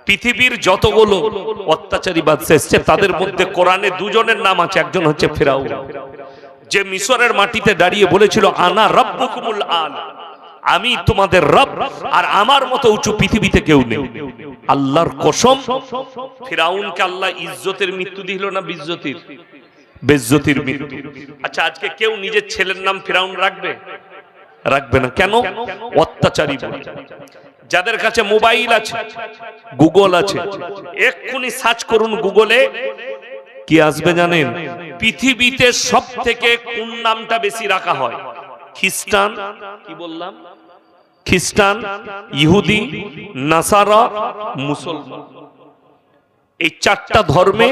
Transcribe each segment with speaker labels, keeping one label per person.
Speaker 1: পৃথিবীর যতগুলো অত্যাচারী বাদশা এসেছে তাদের মধ্যে কোরআনে দুজনের নাম আছে। একজন হচ্ছে ফিরাউন, যে মিশরের মাটিতে দাঁড়িয়ে বলেছিল আনা রাব্বুকুমুল আলা, আমি তোমাদের রব, আর আমার মতো উঁচু পৃথিবীতে কেউ নেই। আল্লাহর কসম, ফিরাউনকে আল্লাহ ইজ্জতের মৃত্যু দিল না বিজ্জতির? বেজ্জতির মৃত্যু। আচ্ছা, আজকে কেউ নিজের ছেলের নাম ফিরাউন রাখবে? রাখবে না। কেন? অত্যাচারী বলে। যাদের কাছে মোবাইল আছে, গুগল আছে, এক্ষুনি সার্চ করুন গুগলে, কি আসবে জানেন? পৃথিবীতে সব থেকে কোন নামটা বেশি রাখা হয়? খ্রিস্টান, কি বললাম? খ্রিস্টান, ইহুদি, নাসারা, মুসলমান। এই চারটা ধর্মে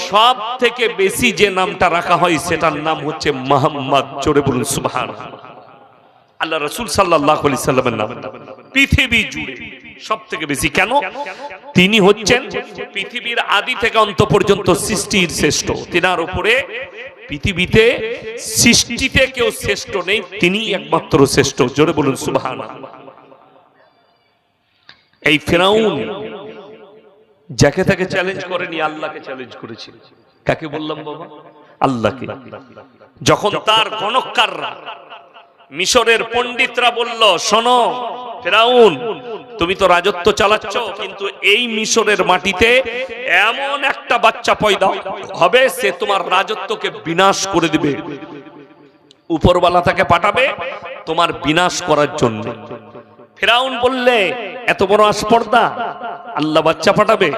Speaker 1: সব থেকে বেশি যে নামটা রাখা হয় সেটার নাম হচ্ছে মুহাম্মদ। জোরে বলুন সুবহানাল্লাহ। আল্লাহ রাসূল সাল্লাল্লাহু আলাইহি সাল্লামের নাম পৃথিবী জুড়ে সব থেকে বেশি। কেন? তিনি হচ্ছেন পৃথিবীর আদি থেকে অন্ত পর্যন্ত সৃষ্টির শ্রেষ্ঠ। তিনার উপরে পৃথিবীতে সৃষ্টিতে কেউ শ্রেষ্ঠ নেই, তিনি একমাত্র শ্রেষ্ঠ। জোরে বলুন সুবহানাল্লাহ। এই ফিরাউন যাকে তাকে চ্যালেঞ্জ করেনি, আল্লাহকে চ্যালেঞ্জ করেছিল। কাকে বললাম বাবা? আল্লাহকে। যখন তার গণককাররা, মিশরের পণ্ডিতরা বলল, শোনো ফিরাউন, তুমি তো রাজত্ব চালাচ্ছ, কিন্তু এই মিশরের মাটিতে এমন একটা বাচ্চা পয়দা হবে, সে তোমার রাজত্বকে বিনাশ করে দিবে। উপরওয়ালা তাকে পাঠাবে তোমার বিনাশ করার জন্য। ফিরাউন বললে, এত বড় আস্পর্ধা, আল্লাহ বাচ্চা পাঠাবে?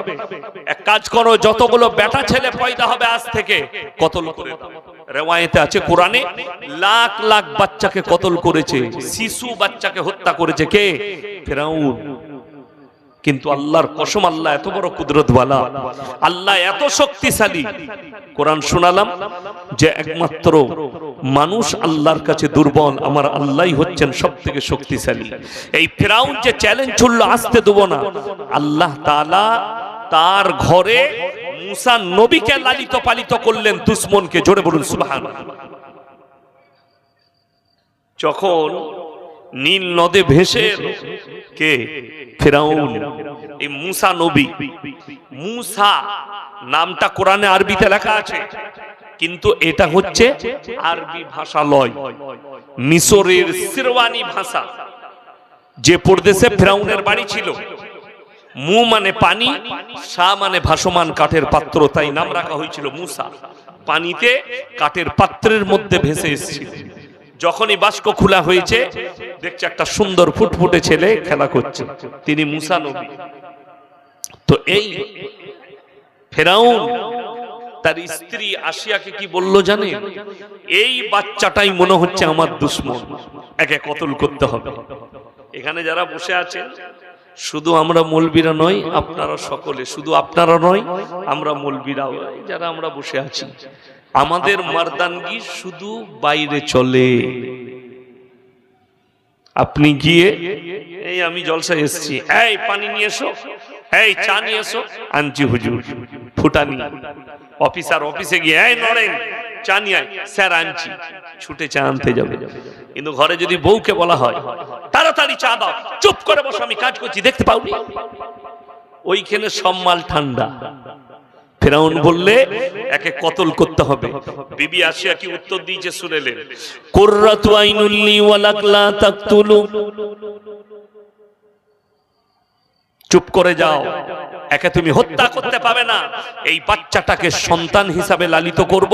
Speaker 1: এক কাজ করো, যতগুলো বেটা ছেলে পয়দা হবে আজ থেকে কতল করে দাও। রেওয়ায়েতে আছে কোরআনে লাখ লাখ বাচ্চাকে কতল করেছে, শিশু বাচ্চাকে হত্যা করেছে কে? ফিরাউন। কিন্তু আল্লাহর কসম, আল্লাহ এত বড় কুদরতওয়ালা, আল্লাহ এত শক্তিশালী। কোরআন শোনালাম যে একমাত্র মানুষ আল্লাহর কাছে দুর্বল, আমার আল্লাহই হচ্ছেন সবথেকে শক্তিশালী। এই ফিরাউন যে চ্যালেঞ্জ ছুড়ল, আসতে দেব না, আল্লাহ তাআলা তার ঘরে মুসা নবীকে লালিত পালিত করলেন দুশমনকে। জোরে বলুন সুবহানাল্লাহ। যখন নীল নদে ভেসে কে? ফিরাউন। এই মুসা নবী, মুসা নামটা কোরআনে আরবিতে লেখা আছে, কিন্তু এটা হচ্ছে আরবি ভাষা লয়, মিশরের সিরওয়ানি ভাষা। যে প্রদেশে ফিরাউনের বাড়ি ছিল, মু মানে পানি, সা মানে ভাসমান কাঠের পাত্র, তাই নাম রাখা হয়েছিল মুসা। পানিতে কাঠের পাত্রের মধ্যে ভেসে এসেছিল। যখনই বাস্ক খোলা হয়েছে, দেখছে একটা সুন্দর ফুটফুটে ছেলে খেলা করছে, তিনি মুসা নবী। তো এই ফিরাউন তার স্ত্রী আসিয়াকে কি বলল জানেন? এই বাচ্চাটাই মনে হচ্ছে আমার দুশমন, একে কতল করতে হবে। এখানে যারা বসে আছেন, শুধু আমরা মৌলবীরা নয়, আপনারা সকলে, শুধু আপনারা নয়, আমরা মৌলবীরাও যারা আমরা বসে আছি, আমাদের মারদানগি শুধু বাইরে চলে। আপনি গিয়ে, এই আমি জলসায় এসেছি, এই পানি নিয়ে এসো, এই চা নিয়ে এসো, আনছি হুজুর, ফুটানি। অফিসার অফিসে গিয়ে, এই নরেন চা নিয়ে আয়, স্যার আনছি, ছুটে চা আনতে যাবে। কিন্তু ঘরে যদি বউকে বলা হয় তাড়াতাড়ি চা দাও, চুপ করে বসো, আমি কাজ করছি, দেখতে পাওনি? ওইখানে সম্মাল ঠান্ডা। ফিরাউন বললে একে কতল করতে হবে। বিবি আসিয়া কি উত্তর দিয়েছে শুনেলেন? কুররাতু আইনুল লি ওয়ালাক লা তাকতুলু, চুপ করে যাও, একে তুমি হত্যা করতে পাবে না, এই বাচ্চাটাকে সন্তান হিসাবে লালিত করব,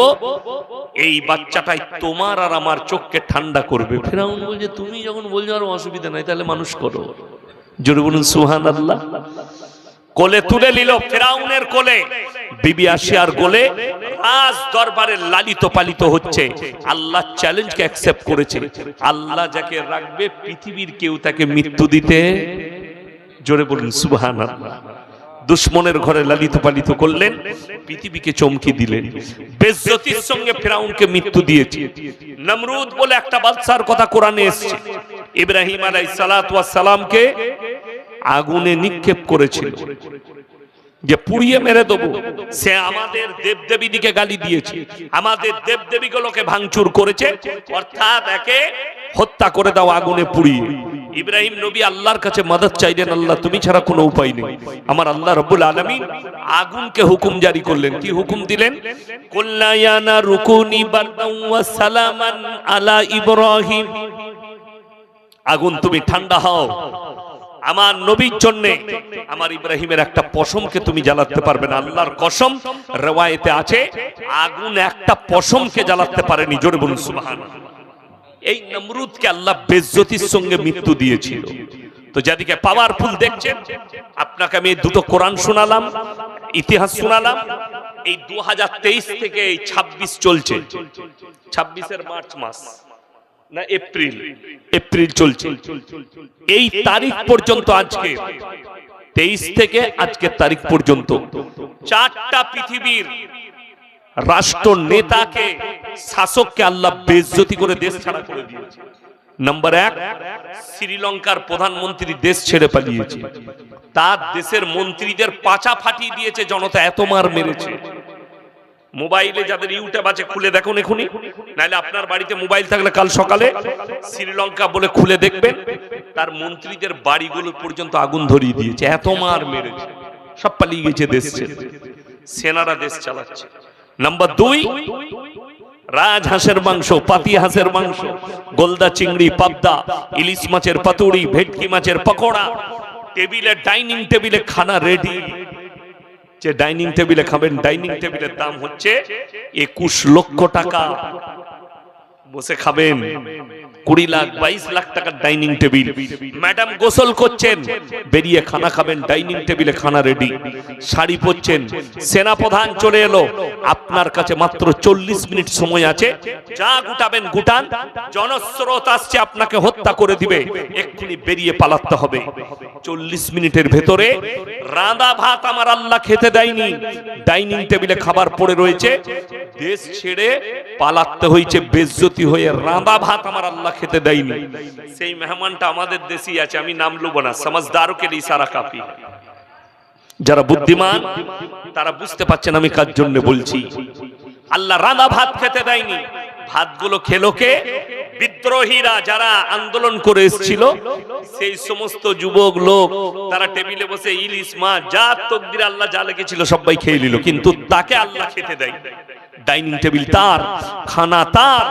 Speaker 1: এই বাচ্চাটাই তোমার আর আমার চোখকে ঠান্ডা করবে। ফিরাউন বলছে, তুমি যখন বলছো আর অসুবিধা নাই, তাহলে মানুষ করো। জোরে বলুন সুবহানাল্লাহ। কোলে তুলে নিল, ফিরাউনের কোলে, বিবি আসিয়ার কোলে, রাজ দরবারে লালিত পালিত হচ্ছে। আল্লাহ চ্যালেঞ্জকে অ্যাকসেপ্ট করেছে। আল্লাহ যাকে রাখবে, পৃথিবীর কেউ তাকে মৃত্যু দিতে, জোরে বলুন সুবহানাল্লাহ। দুশমনের ঘরে লালিত পালিত করলেন, পৃথিবীকে চমকে দিলেন, বেজ্জতির সঙ্গে ফিরাউনকে মৃত্যু দিয়েছে। নমরুদ বলে একটা বাদশার কথা কোরআনে এসেছে, ইব্রাহিম আলাইহিস সালাতু ওয়াস সালামকে আগুনে নিক্ষেপ করেছিল যে পুড়িয়ে মেরে দেবো। সে আমাদের দেবদেবীদিকে গালি দিয়েছে, আমাদের দেবদেবীগুলোকে ভাঙচুর করেছে, অর্থাৎ একে হত্যা করে দাও আগুনে পুড়িয়ে। ইব্রাহিম নবী আল্লাহর কাছে মদদ চাইলেন, আল্লাহ তুমি ছাড়া কোনো উপায় নেই। আমার আল্লাহ রাব্বুল আলামিন আগুনকে হুকুম জারি করলেন। কি হুকুম দিলেন? কুল্লা ইয়া নারু কুনি বারদান ওয়া সালামান আলা ইব্রাহিম, আগুন তুমি ঠান্ডা হও, আমার নবীর জন্য আমার ইব্রাহিমের একটা পশমকে তুমি জ্বালাতে পারবে না। আল্লাহর কসম, রওয়ায়েতে আছে আগুন একটা পশমকে জ্বালাতে পারেনি। জোরে বলুন সুবহানাল্লাহ। এই নমরুদকে আল্লাহ বেইজ্জতির সঙ্গে মৃত্যু দিয়েছিল। তো যাদিকে পাওয়ারফুল দেখছেন, আপনাকে আমি দুটো কোরআন শোনালাম, ইতিহাস শোনালাম। এই 2023 থেকে এই 26 চলছে, 26 মার্চ মাস না এপ্রিল চলছে, এই তারিখ পর্যন্ত, আজকে 23 থেকে আজকের তারিখ পর্যন্ত 4টা পৃথিবীর রাষ্ট্র নেতাকে, শাসককে আল্লাহ বেইজ্জতি করে দেশ ছাড়া করে দিয়েছে। নাম্বার 1, শ্রীলঙ্কার প্রধানমন্ত্রী দেশ ছেড়ে পালিয়েছে। তার দেশের মন্ত্রীদের পাছা ফাটিয়ে দিয়েছে, জনতা এত মার মেরেছে। মোবাইলে যাদের ইউটিউব আছে খুলে দেখুন এখনই, নাহলে আপনার বাড়িতে মোবাইল থাকলে কাল সকালে শ্রীলঙ্কা বলে খুলে দেখবেন, তার মন্ত্রীদের বাড়িগুলো পর্যন্ত আগুন ধরিয়ে দিয়েছে, এত মার মেরেছে, সব পালিয়ে গেছে দেশ ছেড়ে, সেনারা দেশ চালাচ্ছে। নাম্বার 2, রাজহাঁসের মাংস, পাতি হাঁসের মাংস, গোলদা চিংড়ি, পাবদা, ইলিশ মাছের পাতুড়ি, ভেটকি মাছের পকোড়া, টেবিলে, ডাইনিং টেবিলে খানা রেডি। যে ডাইনিং টেবিলে খাবেন, ডাইনিং টেবিলের দাম হচ্ছে 21 লক্ষ টাকা। বসে খাবেন 20 লাখ 22 লাখ টাকার ডাইনিং টেবিল। ম্যাডাম গোসল করছেন, বেরিয়ে খানা খাবেন, ডাইনিং টেবিলে খানা রেডি। শাড়ি পরছেন, সেনাপ্রধান চলে এলো, আপনার কাছে মাত্র 40 মিনিট সময় আছে, যা গুটাবেন গুটান, জনস্রোত আসছে আপনাকে হত্যা করে দিবে, এক্ষুনি বেরিয়ে পালাতে হবে। 40 মিনিটের ভেতরে রাঁধা ভাত আমার আল্লাহ খেতে দেয়নি, ডাইনিং টেবিলে খাবার পড়ে রয়েছে, দেশ ছেড়ে পালাতে হয়েছে বেইজ্জতি হয়ে, রাঁধা ভাত আমার আল্লাহ খেতে দেয়নি। সেই মেহমানটা আমাদের দেশই আছে, আমি নাম লব না, সমঝদারকে লিয়ে ইশারা কাফি। যারা বুদ্ধিমান তারা বুঝতে পারছেন আমি কার জন্য বলছি। আল্লাহ রাঁধা ভাত খেতে দেয়নি, ভাতগুলো খেলো কে? বিদ্রোহীরা, যারা আন্দোলন করে এসেছিল, সেই সমস্ত যুবক লোক, তারা টেবিলে বসে ইলিশ মাছ, যা তকদির আল্লাহ যা লিখেছিল সবাই খেয়ে নিল, কিন্তু তাকে আল্লাহ খেতে দেয়। ডাইনিং টেবিল তার, খানা তার,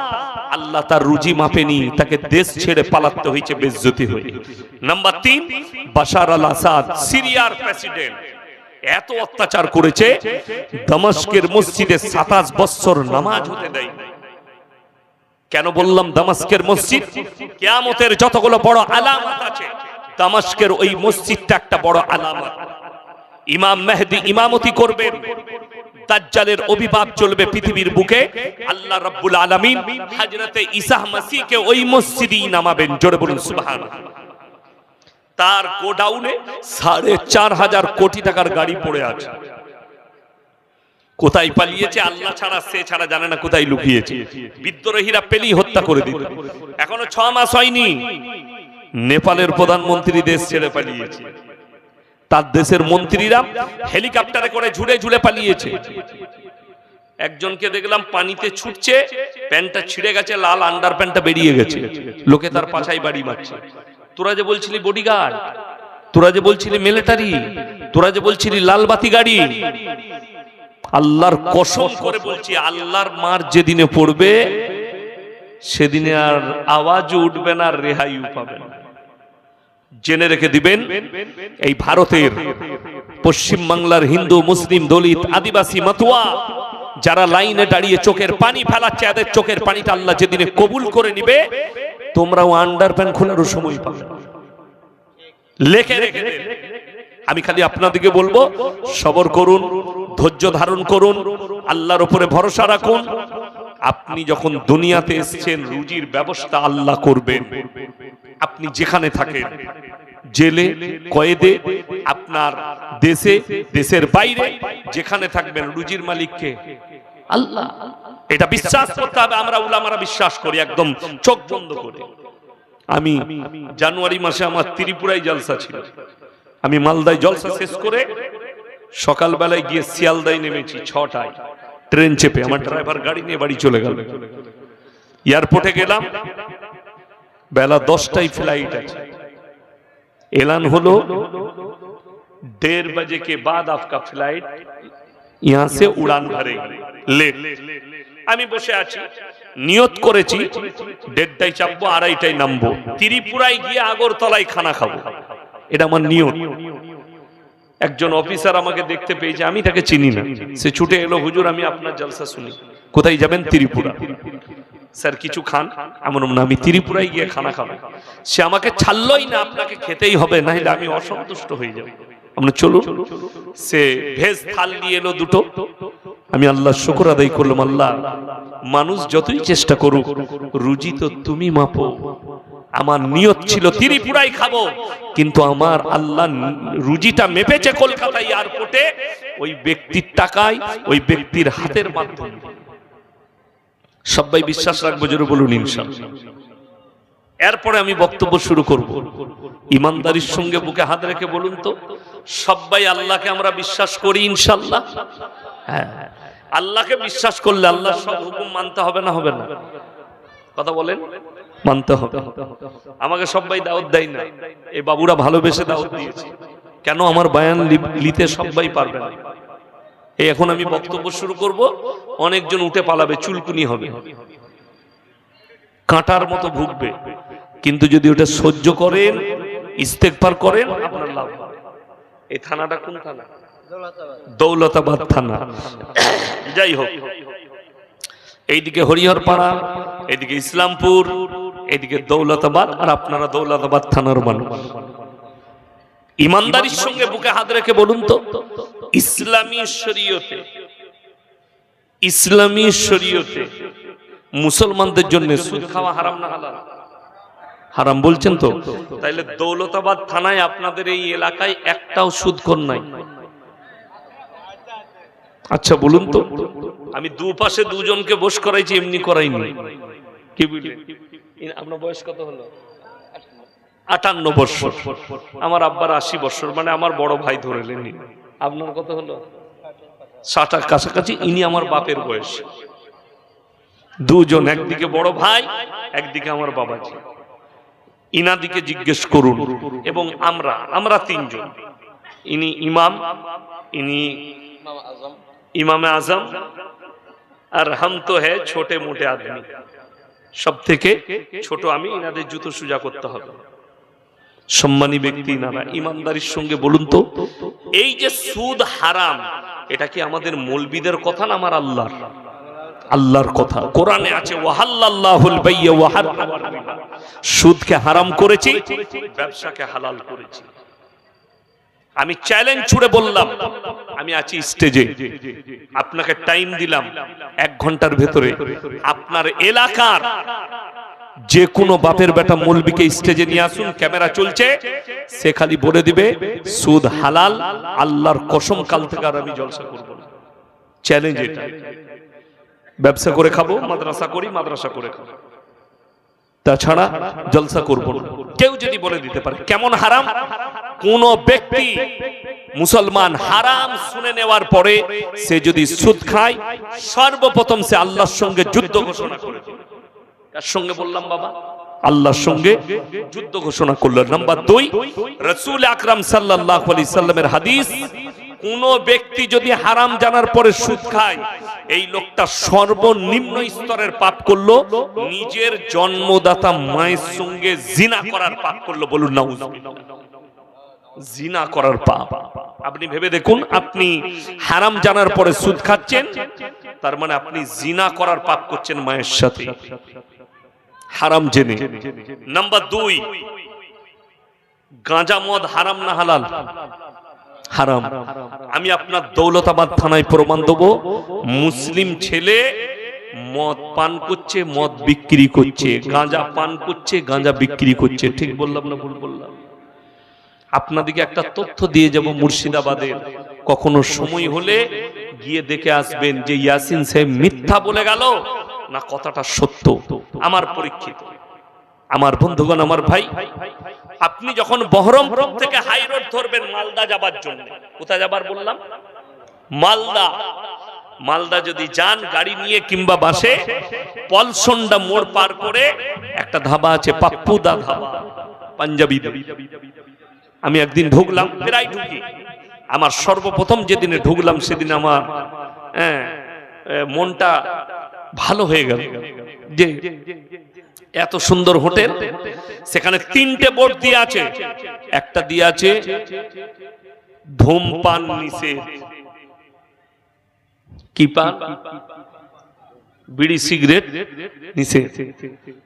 Speaker 1: আল্লাহ তার রুজি মাপেনি, তাকে দেশ ছেড়ে পালাতে হয়েছে বেইজ্জতি হয়ে। নাম্বার 3, বাশার আল আসাদ, সিরিয়ার প্রেসিডেন্ট, এত অত্যাচার করেছে, দামাস্কের মসজিদে 27 বছর নামাজ হতে দেয়। কেন বললাম দামাস্কের মসজিদ? কিয়ামতের যতগুলো বড় আলামত আছে, দামাস্কের ওই মসজিদটা একটা বড় আলামত। ইমাম মেহেদী ইমামতি করবেন, দাজ্জালের অভিভাব চলবে পৃথিবীর বুকে, আল্লাহ রাব্বুল আলামিন হযরতে ঈসা মসিহকে ওই মসজিদেই নামাবেন। জোরে বলুন সুবহানাল্লাহ। তার গোডাউনে 4.5 কোটি টাকার গাড়ি পড়ে আছে। কোথায় পালিয়েছে আল্লাহ ছাড়া, সে ছাড়া জানে না কোথায় লুকিয়েছে। বিদ্রোহীরা পেলেই হত্যা করে দিত। এখনো 6 মাস হয়নি, নেপালের প্রধানমন্ত্রী দেশ ছেড়ে পালিয়েছে, তার দেশের মন্ত্রীরা হেলিকপ্টারে করে ঝুড়ে ঝুড়ে পালিয়েছে। একজনকে দেখলাম পানিতে ছুটছে, প্যান্টটা ছিঁড়ে গেছে, লাল আন্ডার প্যান্টটা বেরিয়ে গেছে, লোকে তার পাছায় বাড়ি মারছে। তোরা যে বলছিলি বডিগার্ড, তোরা যে বলছিলি মিলিটারি, তোরা যে বলছিলি লাল বাতি গাড়ি, আল্লাহর কসম করে বলছি, আল্লাহর মার যেদিনে পড়বে সেদিনে আর আওয়াজও উঠবে না, রেহাইও পাবে না। জেনে রেখে দিবেন, এই ভারতের পশ্চিম বাংলার হিন্দু, মুসলিম, দলিত, আদিবাসী, মাতুয়া যারা লাইনে দাঁড়িয়ে চোখের পানি ফেলাচ্ছে, এদের চোখের পানিটা আল্লাহ যেদিনে কবুল করে নিবে, তোমরাও আন্ডারপ্যান্ট খোলারও সময় পাবে। লেখে রেখে দেন। আমি খালি আপনাদেরকে বলবো, সবর করুন, ধৈর্য ধারণ করুন, আল্লাহর উপরে ভরসা রাখুন। আপনি যখন দুনিয়াতে এসেছেন, রুজির ব্যবস্থা আল্লাহ করবেন। আপনি যেখানে থাকেন, জেলে, কয়েদে, আপনার দেশে, দেশের বাইরে, যেখানে থাকবেন, রুজির মালিককে আল্লাহ। এটা বিশ্বাস করতে হবে। আমরা উলামারা বিশ্বাস করি একদম চোখ বন্ধ করে। আমি জানুয়ারি মাসে আমার ত্রিপুরায় জলসা ছিল, আমি মালদায় জলসা শেষ করে সকালবেলায় গিয়ে শিয়ালদায় নেমেছি 6টায় ট্রেন চেপে। আমার ড্রাইভার গাড়ি নিয়ে বাড়ি চলে গেল। এয়ারপোর্টে গেলাম, বেলা 10টায় ফ্লাইট আছে, এলান হলো 1:30 बजे के बाद आपका फ्लाइट यहाँ से उड़ान भरेगी ले। আমি বসে আছি, নিয়ত করেছি 1:30টায় চাপবো, 2:30টায় নামবো, ত্রিপুরায় গিয়ে আগরতলায় খানা খাবো, এটা আমার নিয়ত। একজন অফিসার আমাকে দেখতে পেয়েছে, আমি তাকে চিনি না, সে ছুটে এলো, হুজুর আমি আপনার জলসা শুনি। কোথায় যাবেন? ত্রিপুরা। স্যার কিছু খান। আমার না, আমি ত্রিপুরায় গিয়ে খানা খাবো। সে আমাকে ছাড়লই না, আপনাকে খেতেই হবে, না হলে আমি অসন্তুষ্ট হয়ে যাব। আমরা চলুন। সে ভেজ থাল নিয়ে এলো 2টো। আমি আল্লাহর শুকর আদায় করলাম, আল্লাহ মানুষ যতই চেষ্টা করুক রুজি তো তুমি মাপো। আমার নিয়ত ছিল ত্রিপুরায় খাবো, কিন্তু আমার আল্লাহ রুজিটা মেপেছে কলকাতা এয়ারপোর্টে, ওই ব্যক্তির টাকায়, ওই ব্যক্তির হাতের মাধ্যমে। সবাই বিশ্বাস রাখবো, জোরে বলুন ইনশাআল্লাহ। এরপরে আমি বক্তব্য শুরু করব। ইমানদারির সঙ্গে বুকে হাত রেখে বলুন তো, সবাই আল্লাহকে আমরা বিশ্বাস করি ইনশাআল্লাহ? হ্যাঁ, আল্লাহকে বিশ্বাস করলে আল্লাহর সব হুকুম মানতে হবে না? হবে না? কথা বলেন, মানতে হবে। আমাকে সবাই দাওয়াত দেয় না, এই বাবুরা ভালোবেসে দাওয়াত দিয়েছে। কেন? আমার বয়ান নিতে সবাই পারবে না। এই এখন আমি বক্তব্য শুরু করব, অনেকজন উঠে পালাবে, চুলকুনি হবে, কাঁটার মতো ভুগবে, কিন্তু যদি ওটা সহ্য করেন, ইস্তেগফার করেন, আপনার লাভ হবে। এই থানাটা কোন থানা? দৌলতাবাদ থানা। যাই হোক, এইদিকে হরিহরপাড়া, এইদিকে ইসলামপুর, এইদিকে দৌলতাবাদ, আর আপনারা দৌলতাবাদ থানার মানুষ। ইমানদারির সঙ্গে বুকে হাত রেখে বলুন তো, ইসলামী শরীয়তে মুসলমানদের জন্য সুদ খাওয়া হারাম না হালাল? হারাম বলছেন তো? তাইলে দৌলতাবাদ থানায় আপনাদের এই এলাকায় একটাও সুদখোর নাই? আচ্ছা বলুন তো, আমি দুপাশে দুজনকে বস করাইছি, এমনি করাইনি। কি বুঝলেন? আপনার বয়স কত হলো? 58 বছর। আমার আব্বার 80 বছর, মানে আমার বড় ভাই ধরে নেন। আপনার কত হলো? 60 কাছাকাছি। ইনি আমার বাপের বয়স। দুজন, একদিকে বড় ভাই, একদিকে আমার বাবাজি। ইনাদিকে জিজ্ঞেস করুন। এবং আমরা 3 জন। ইনি ইমাম, ইনি ইমামে আজম, আর হাম তো হ্যায় ছোটে মোটে আদমি, সব থেকে ছোট আমি। ইনাদের জুতো সোজা করতে হবে। সম্মানী ব্যক্তি ইনারা। ইমানদারির সঙ্গে বলুন তো, এই যে সুদ হারাম, এটা কি আমাদের মৌলবীদের কথা না আমার আল্লাহর কথা? কোরআনে আছে, ওয়াহাল্লাল্লাহুল বাইয়া ওয়া হারামার রিবা। সুদকে হারাম করেছি, ব্যবসাকে হালাল করেছি। আমি চ্যালেঞ্জ ছুড়ে বললাম, আমি আছি স্টেজে, আপনাকে টাইম দিলাম 1 ঘন্টার ভেতরে আপনার এলাকার যে কোনো বাপের বেটা মৌলবীকে স্টেজে নিয়ে আসুন, ক্যামেরা চলছে, সে খালি বলে দিবে সুদ হালাল, আল্লাহর কসম কাল থেকে আর আমি জলসা করব না। চ্যালেঞ্জ এটা। ব্যবসা করে খাবো, মাদ্রাসা করি, মাদ্রাসা করে খাবো, তাছাড়া জলসা করব না। কেউ যদি বলে দিতে পারে। কেমন হারাম? কোন ব্যক্তি মুসলমান হারাম শুনে নেওয়ার পরে সে যদি সুদ খায়, সর্বপ্রথম সে আল্লাহর সঙ্গে যুদ্ধ ঘোষণা করে। কার সঙ্গে বললাম বাবা? আল্লাহর সঙ্গে যুদ্ধ ঘোষণা করল। নাম্বার 2, রাসূল আকরাম সাল্লাল্লাহু আলাইহি সাল্লামের হাদিস, কোন ব্যক্তি যদি হারাম জানার পরে সুদ খায়, এই লোকটা সর্বনিম্ন স্তরের পাপ করলো, নিজের জন্মদাতা মায়ের সঙ্গে জিনা করার পাপ করলো। বলুন নাউজুবিল্লাহ। জিনা করার পাপ। আপনি ভেবে দেখুন, আপনি হারাম জানার পরে সুদ খাচ্ছেন, তার মানে আপনি জিনা করার পাপ করছেন মায়ের সাথে, হারাম জেনে। নাম্বার 2, গাঁজা মদ হারাম না হালাল? হারাম। আমি আপনার দৌলতাবাদ থানায় প্রমাণ দেবো, মুসলিম ছেলে মদ পান করছে, মদ বিক্রি করছে, গাঁজা পান করছে, গাঁজা বিক্রি করছে। ঠিক বললাম না ভুল বললাম? আপনাদেরকে একটা তথ্য দিয়ে যাব মুর্শিদাবাদের। কখনো সময় হলে গিয়ে দেখে আসবেন যে ইয়াসিন সাহেব মিথ্যা বলে গেল না কথাটা সত্য। আমার পরীক্ষিত, আমার বন্ধুগণ, আমার ভাই, আপনি যখন বহরমপুর থেকে হাই রোড ধরবেন মালদা যাবার জন্য, কোথায় যাবার বললাম? মালদা যদি যান গাড়ি নিয়ে কিংবা বাসে, পলসন্ডা মোড় পার করে একটা ধাবা আছে, পাপ্পুদা ধাবা, পাঞ্জাবি। আমি একদিন ঢুকলাম, প্রায় ঢুকি, আমার সর্বপ্রথম যেদিনে ঢুকলাম সেদিন আমার মনটা ভালো হয়ে গেল যে এত সুন্দর হোটেল, সেখানে 3টে বোর্ড দিয়ে আছে। একটা দিয়ে আছে ধূমপান নিষেধ, কি পান, বিড়ি সিগারেট নিষেধ।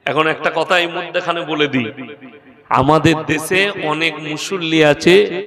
Speaker 1: এখন একটা কথা এই মধ্যখানে বলে দিই, আমাদের দেশে অনেক মুসল্লি আছে